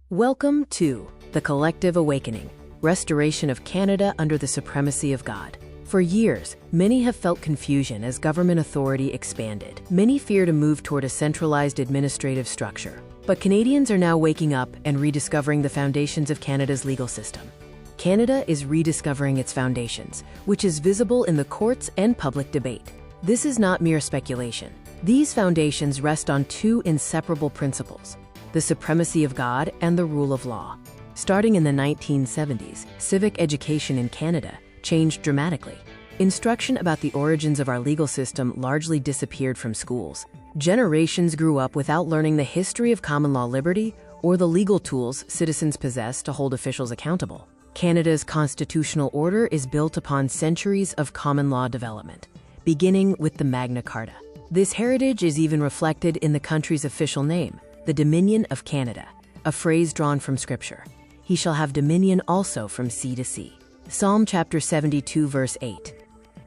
Welcome to The Collective Awakening, Restoration of Canada under the Supremacy of God. For years, many have felt confusion as government authority expanded. Many fear to move toward a centralized administrative structure. But Canadians are now waking up and rediscovering the foundations of Canada's legal system. Canada is rediscovering its foundations, which is visible in the courts and public debate. This is not mere speculation. These foundations rest on two inseparable principles: the supremacy of God and the rule of law. Starting in the 1970s, civic education in Canada changed dramatically. Instruction about the origins of our legal system largely disappeared from schools. Generations grew up without learning the history of common law liberty or the legal tools citizens possess to hold officials accountable. Canada's constitutional order is built upon centuries of common law development, beginning with the Magna Carta. This heritage is even reflected in the country's official name, the Dominion of Canada, a phrase drawn from Scripture. He shall have dominion also from sea to sea. Psalm chapter 72, verse 8.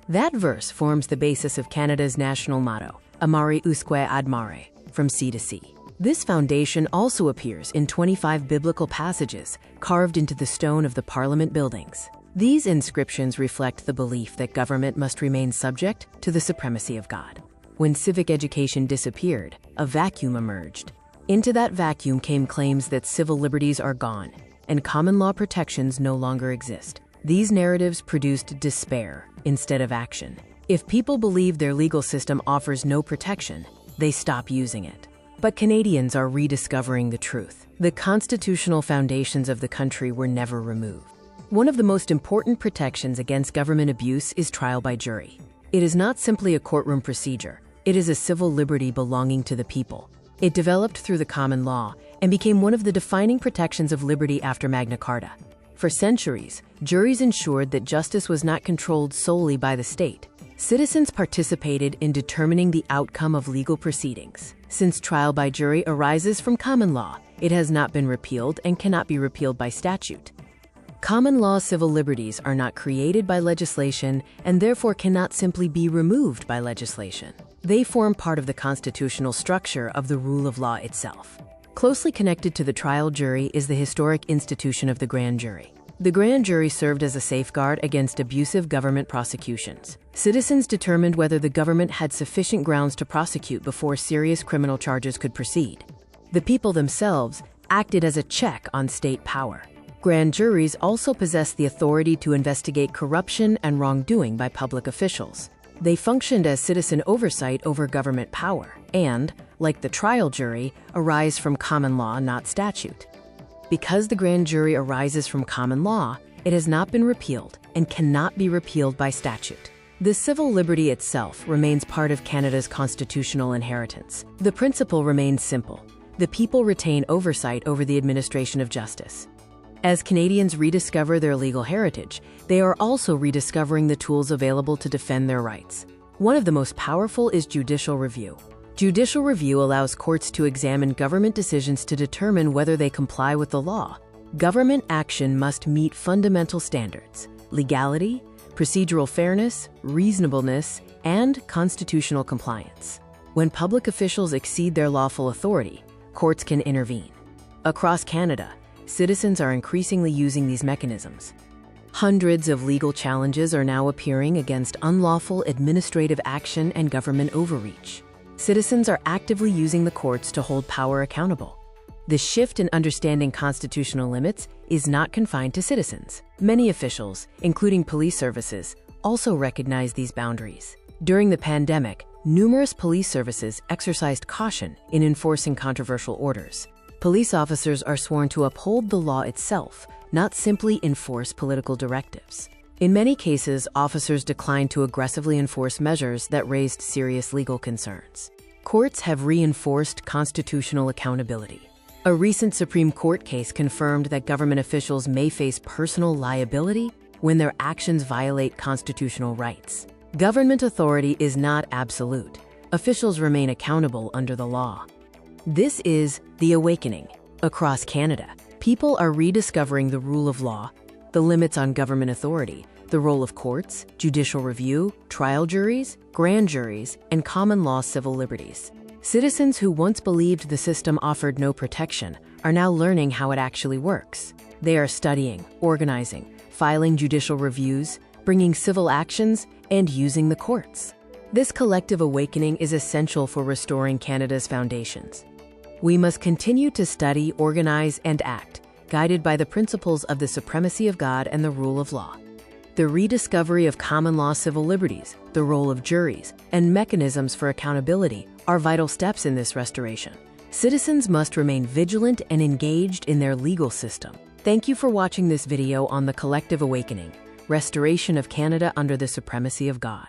That verse forms the basis of Canada's national motto, Amare usque ad mare, from sea to sea. This foundation also appears in 25 biblical passages carved into the stone of the Parliament buildings. These inscriptions reflect the belief that government must remain subject to the supremacy of God. When civic education disappeared, a vacuum emerged. Into that vacuum came claims that civil liberties are gone and common law protections no longer exist. These narratives produced despair instead of action. If people believe their legal system offers no protection, they stop using it. But Canadians are rediscovering the truth. The constitutional foundations of the country were never removed. One of the most important protections against government abuse is trial by jury. It is not simply a courtroom procedure. It is a civil liberty belonging to the people. It developed through the common law and became one of the defining protections of liberty after Magna Carta. For centuries, juries ensured that justice was not controlled solely by the state. Citizens participated in determining the outcome of legal proceedings. Since trial by jury arises from common law, it has not been repealed and cannot be repealed by statute. Common law civil liberties are not created by legislation and therefore cannot simply be removed by legislation. They form part of the constitutional structure of the rule of law itself. Closely connected to the trial jury is the historic institution of the grand jury. The grand jury served as a safeguard against abusive government prosecutions. Citizens determined whether the government had sufficient grounds to prosecute before serious criminal charges could proceed. The people themselves acted as a check on state power. Grand juries also possessed the authority to investigate corruption and wrongdoing by public officials. They functioned as citizen oversight over government power and, like the trial jury, arise from common law, not statute. Because the grand jury arises from common law, it has not been repealed and cannot be repealed by statute. The civil liberty itself remains part of Canada's constitutional inheritance. The principle remains simple: the people retain oversight over the administration of justice. As Canadians rediscover their legal heritage, they are also rediscovering the tools available to defend their rights. One of the most powerful is judicial review. Judicial review allows courts to examine government decisions to determine whether they comply with the law. Government action must meet fundamental standards: legality, procedural fairness, reasonableness, and constitutional compliance. When public officials exceed their lawful authority, courts can intervene. Across Canada, citizens are increasingly using these mechanisms. Hundreds of legal challenges are now appearing against unlawful administrative action and government overreach. Citizens are actively using the courts to hold power accountable. The shift in understanding constitutional limits is not confined to citizens. Many officials, including police services, also recognize these boundaries. During the pandemic, numerous police services exercised caution in enforcing controversial orders. Police officers are sworn to uphold the law itself, not simply enforce political directives. In many cases, officers declined to aggressively enforce measures that raised serious legal concerns. Courts have reinforced constitutional accountability. A recent Supreme Court case confirmed that government officials may face personal liability when their actions violate constitutional rights. Government authority is not absolute. Officials remain accountable under the law. This is the awakening. Across Canada, people are rediscovering the rule of law, the limits on government authority, the role of courts, judicial review, trial juries, grand juries, and common law civil liberties. Citizens who once believed the system offered no protection are now learning how it actually works. They are studying, organizing, filing judicial reviews, bringing civil actions, and using the courts. This collective awakening is essential for restoring Canada's foundations. We must continue to study, organize, and act, guided by the principles of the supremacy of God and the rule of law. The rediscovery of common law civil liberties, the role of juries, and mechanisms for accountability are vital steps in this restoration. Citizens must remain vigilant and engaged in their legal system. Thank you for watching this video on the collective awakening, restoration of Canada under the supremacy of God.